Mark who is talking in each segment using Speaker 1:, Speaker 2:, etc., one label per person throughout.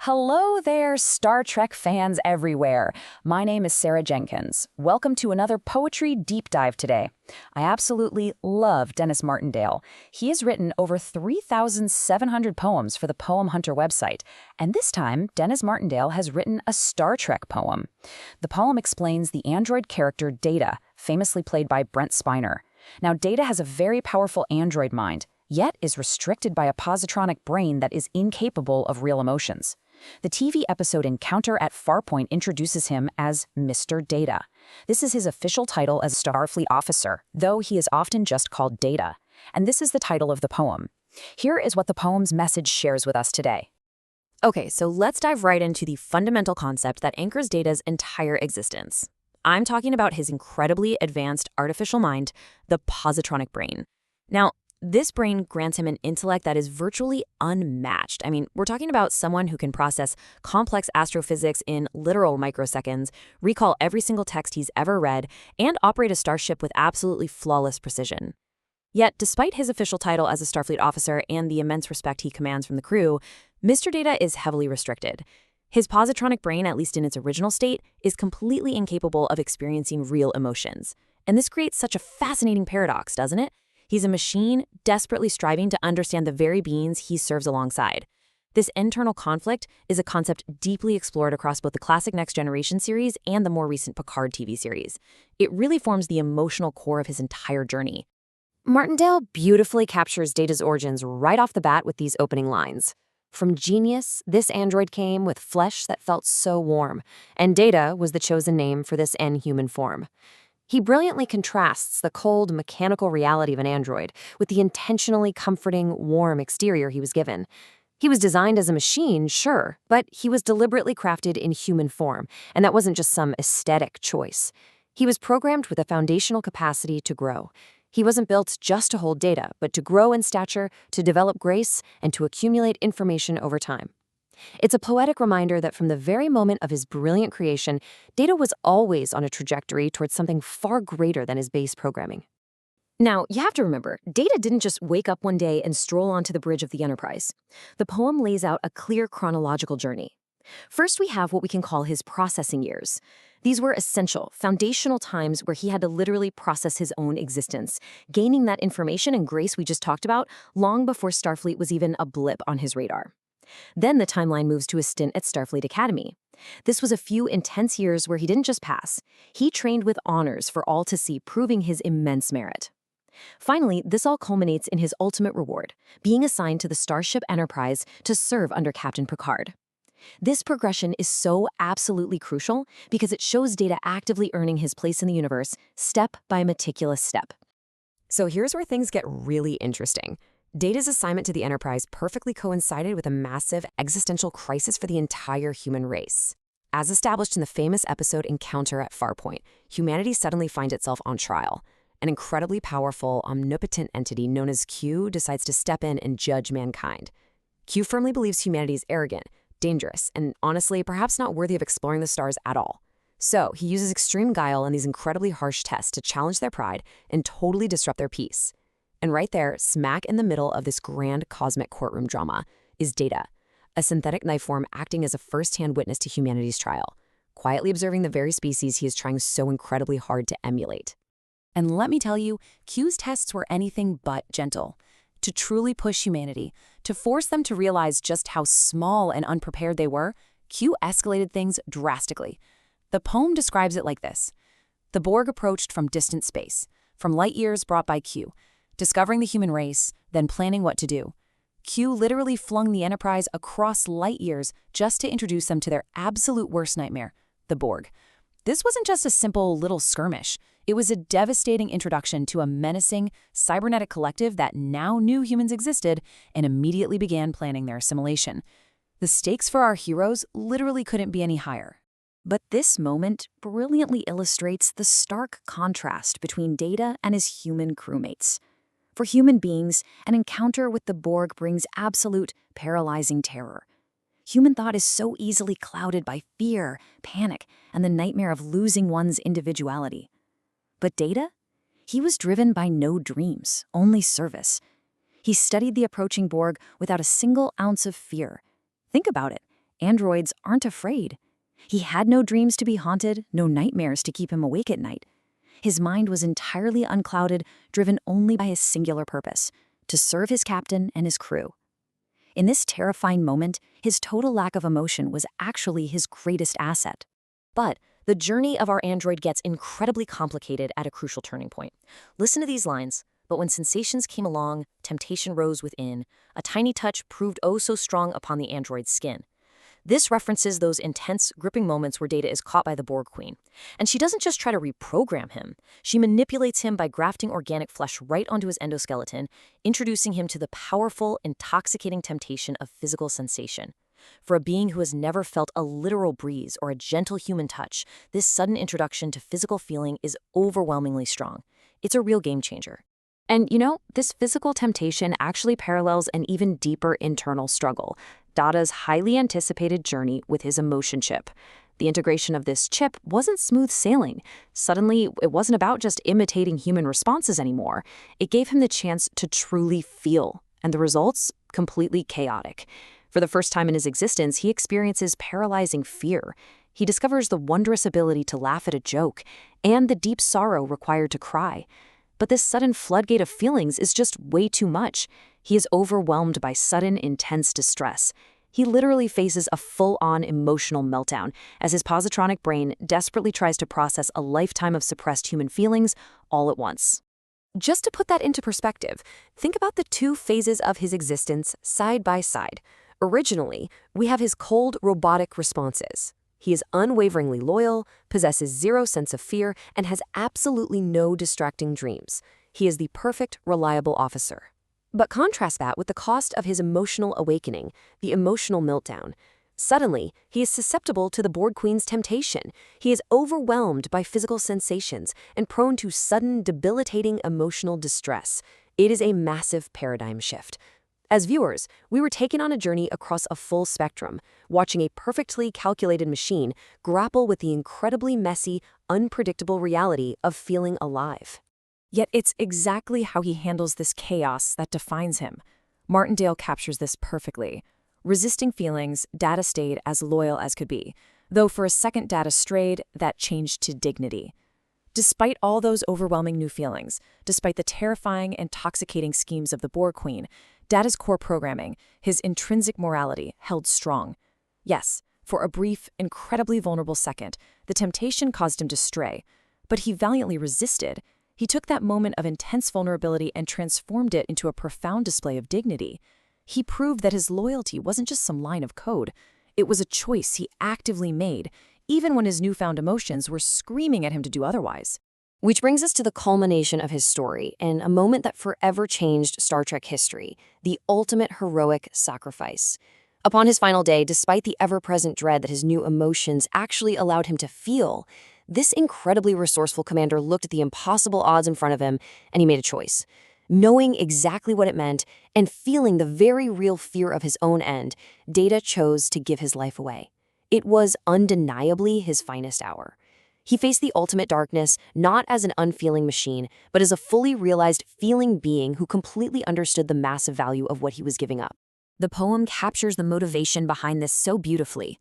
Speaker 1: Hello there, Star Trek fans everywhere. My name is Sarah Jenkins. Welcome to another Poetry Deep Dive today. I absolutely love Denis Martindale. He has written over 3,700 poems for the Poem Hunter website, and this time, Denis Martindale has written a Star Trek poem. The poem explains the android character Data, famously played by Brent Spiner. Now, Data has a very powerful android mind, yet is restricted by a positronic brain that is incapable of real emotions. The TV episode Encounter at Farpoint introduces him as Mr. Data. This is his official title as a Starfleet officer, though he is often just called Data. And this is the title of the poem. Here is what the poem's message shares with us today.
Speaker 2: Okay, so let's dive right into the fundamental concept that anchors Data's entire existence. I'm talking about his incredibly advanced artificial mind, the positronic brain. Now, this brain grants him an intellect that is virtually unmatched. I mean, we're talking about someone who can process complex astrophysics in literal microseconds, recall every single text he's ever read, and operate a starship with absolutely flawless precision. Yet, despite his official title as a Starfleet officer and the immense respect he commands from the crew, Mr. Data is heavily restricted. His positronic brain, at least in its original state, is completely incapable of experiencing real emotions. And this creates such a fascinating paradox, doesn't it? He's a machine desperately striving to understand the very beings he serves alongside. This internal conflict is a concept deeply explored across both the classic Next Generation series and the more recent Picard TV series. It really forms the emotional core of his entire journey.
Speaker 3: Martindale beautifully captures Data's origins right off the bat with these opening lines. From genius, this android came with flesh that felt so warm, and Data was the chosen name for this inhuman form. He brilliantly contrasts the cold, mechanical reality of an android with the intentionally comforting, warm exterior he was given. He was designed as a machine, sure, but he was deliberately crafted in human form, and that wasn't just some aesthetic choice. He was programmed with a foundational capacity to grow. He wasn't built just to hold data, but to grow in stature, to develop grace, and to accumulate information over time. It's a poetic reminder that from the very moment of his brilliant creation, Data was always on a trajectory towards something far greater than his base programming.
Speaker 2: Now, you have to remember, Data didn't just wake up one day and stroll onto the bridge of the Enterprise. The poem lays out a clear chronological journey. First, we have what we can call his processing years. These were essential, foundational times where he had to literally process his own existence, gaining that information and grace we just talked about long before Starfleet was even a blip on his radar. Then the timeline moves to a stint at Starfleet Academy. This was a few intense years where he didn't just pass. He trained with honors for all to see, proving his immense merit. Finally, this all culminates in his ultimate reward, being assigned to the Starship Enterprise to serve under Captain Picard. This progression is so absolutely crucial because it shows Data actively earning his place in the universe, step by meticulous step.
Speaker 4: So here's where things get really interesting. Data's assignment to the Enterprise perfectly coincided with a massive existential crisis for the entire human race. As established in the famous episode Encounter at Farpoint, humanity suddenly finds itself on trial. An incredibly powerful, omnipotent entity known as Q decides to step in and judge mankind. Q firmly believes humanity is arrogant, dangerous, and honestly, perhaps not worthy of exploring the stars at all. So he uses extreme guile and these incredibly harsh tests to challenge their pride and totally disrupt their peace. And right there, smack in the middle of this grand cosmic courtroom drama, is Data, a synthetic knife form acting as a first-hand witness to humanity's trial, quietly observing the very species he is trying so incredibly hard to emulate.
Speaker 1: And let me tell you, Q's tests were anything but gentle. To truly push humanity, to force them to realize just how small and unprepared they were, Q escalated things drastically. The poem describes it like this. The Borg approached from distant space, from light years brought by Q, discovering the human race, then planning what to do. Q literally flung the Enterprise across light years just to introduce them to their absolute worst nightmare, the Borg. This wasn't just a simple little skirmish. It was a devastating introduction to a menacing, cybernetic collective that now knew humans existed and immediately began planning their assimilation. The stakes for our heroes literally couldn't be any higher. But this moment brilliantly illustrates the stark contrast between Data and his human crewmates. For human beings, an encounter with the Borg brings absolute, paralyzing terror. Human thought is so easily clouded by fear, panic, and the nightmare of losing one's individuality. But Data? He was driven by no dreams, only service. He studied the approaching Borg without a single ounce of fear. Think about it.
Speaker 2: Androids aren't afraid. He had no dreams to be haunted, no nightmares to keep him awake at night. His mind was entirely unclouded, driven only by his singular purpose, to serve his captain and his crew. In this terrifying moment, his total lack of emotion was actually his greatest asset.
Speaker 4: But the journey of our android gets incredibly complicated at a crucial turning point. Listen to these lines. But when sensations came along, temptation rose within. A tiny touch proved oh so strong upon the android's skin. This references those intense, gripping moments where Data is caught by the Borg Queen. And she doesn't just try to reprogram him. She manipulates him by grafting organic flesh right onto his endoskeleton, introducing him to the powerful, intoxicating temptation of physical sensation. For a being who has never felt a literal breeze or a gentle human touch, this sudden introduction to physical feeling is overwhelmingly strong. It's a real game changer.
Speaker 3: And this physical temptation actually parallels an even deeper internal struggle, Data's highly anticipated journey with his emotion chip. The integration of this chip wasn't smooth sailing. Suddenly, it wasn't about just imitating human responses anymore. It gave him the chance to truly feel, and the results, completely chaotic. For the first time in his existence, he experiences paralyzing fear. He discovers the wondrous ability to laugh at a joke, and the deep sorrow required to cry. But this sudden floodgate of feelings is just way too much. He is overwhelmed by sudden, intense distress. He literally faces a full-on emotional meltdown as his positronic brain desperately tries to process a lifetime of suppressed human feelings all at once. Just to put that into perspective, think about the two phases of his existence side by side. Originally, we have his cold, robotic responses. He is unwaveringly loyal, possesses zero sense of fear, and has absolutely no distracting dreams. He is the perfect, reliable officer. But contrast that with the cost of his emotional awakening, the emotional meltdown. Suddenly, he is susceptible to the Borg Queen's temptation. He is overwhelmed by physical sensations and prone to sudden, debilitating emotional distress. It is a massive paradigm shift. As viewers, we were taken on a journey across a full spectrum, watching a perfectly calculated machine grapple with the incredibly messy, unpredictable reality of feeling alive.
Speaker 2: Yet it's exactly how he handles this chaos that defines him. Martindale captures this perfectly. Resisting feelings, Data stayed as loyal as could be, though for a second Data strayed, that changed to dignity. Despite all those overwhelming new feelings, despite the terrifying, intoxicating schemes of the Borg Queen, Data's core programming, his intrinsic morality, held strong. Yes, for a brief, incredibly vulnerable second, the temptation caused him to stray, but he valiantly resisted. He took that moment of intense vulnerability and transformed it into a profound display of dignity. He proved that his loyalty wasn't just some line of code. It was a choice he actively made, even when his newfound emotions were screaming at him to do otherwise.
Speaker 3: Which brings us to the culmination of his story, and a moment that forever changed Star Trek history, the ultimate heroic sacrifice. Upon his final day, despite the ever-present dread that his new emotions actually allowed him to feel, this incredibly resourceful commander looked at the impossible odds in front of him, and he made a choice. Knowing exactly what it meant, and feeling the very real fear of his own end, Data chose to give his life away. It was undeniably his finest hour. He faced the ultimate darkness not as an unfeeling machine, but as a fully realized feeling being who completely understood the massive value of what he was giving up.
Speaker 2: The poem captures the motivation behind this so beautifully.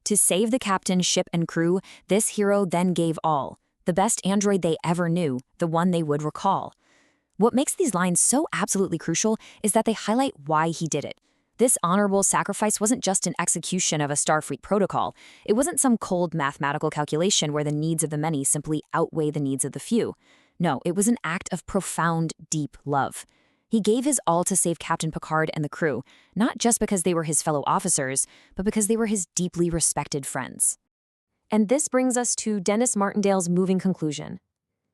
Speaker 2: To save the captain, ship, and crew, this hero then gave all, the best android they ever knew, the one they would recall. What makes these lines so absolutely crucial is that they highlight why he did it. This honorable sacrifice wasn't just an execution of a Starfleet protocol. It wasn't some cold mathematical calculation where the needs of the many simply outweigh the needs of the few. No, it was an act of profound, deep love. He gave his all to save Captain Picard and the crew, not just because they were his fellow officers, but because they were his deeply respected friends. And this brings us to Denis Martindale's moving conclusion.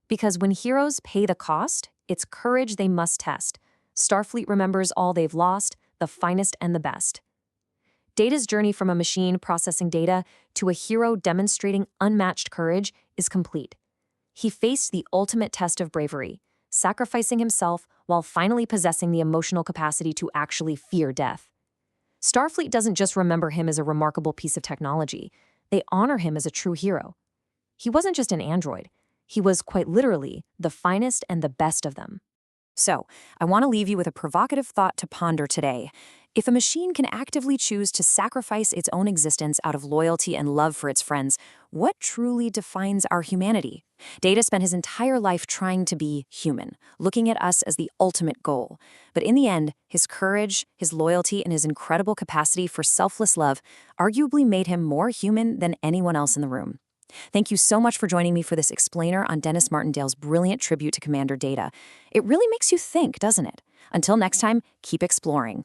Speaker 2: Because when heroes pay the cost, it's courage they must test. Starfleet remembers all they've lost, the finest and the best. Data's journey from a machine processing data to a hero demonstrating unmatched courage is complete. He faced the ultimate test of bravery, sacrificing himself while finally possessing the emotional capacity to actually fear death. Starfleet doesn't just remember him as a remarkable piece of technology, they honor him as a true hero. He wasn't just an android, he was quite literally the finest and the best of them. So, I want to leave you with a provocative thought to ponder today.
Speaker 1: If a machine can actively choose to sacrifice its own existence out of loyalty and love for its friends, what truly defines our humanity? Data spent his entire life trying to be human, looking at us as the ultimate goal. But in the end, his courage, his loyalty, and his incredible capacity for selfless love arguably made him more human than anyone else in the room. Thank you so much for joining me for this explainer on Denis Martindale's brilliant tribute to Commander Data. It really makes you think, doesn't it? Until next time, keep exploring.